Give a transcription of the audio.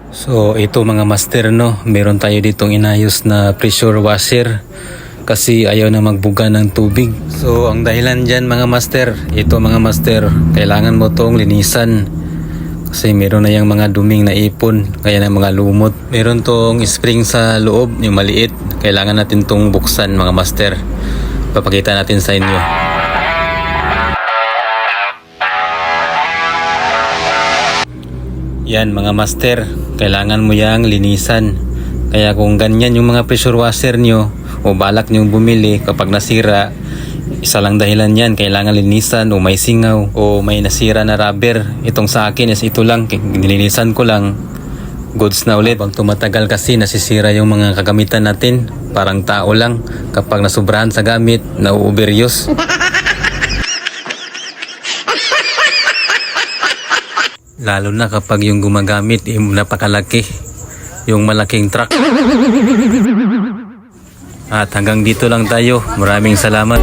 So ito mga master, no, meron tayo ditong inayos na pressure washer kasi ayaw na magbuga ng tubig. So ang dahilan dyan mga master, ito mga master, kailangan mo tong linisan kasi meron na yung mga duming na ipon, kaya na mga lumot. Meron tong spring sa loob, yung maliit, kailangan natin tong buksan mga master. Papakita natin sa inyo. Yan mga master, kailangan mo yang linisan. Kaya kung ganyan yung mga pressure washer nyo o balak nyo bumili, kapag nasira, isa lang dahilan yan, kailangan linisan o may singaw o may nasira na rubber. Itong sa akin is ito lang, nilinisan ko lang, goods na ulit. Pag tumatagal kasi nasisira yung mga kagamitan natin, parang tao lang, kapag nasubrahan sa gamit, na-overuse. Lalo na kapag yung gumagamit napakalaki, yung malaking truck. At hanggang dito lang tayo. Maraming salamat.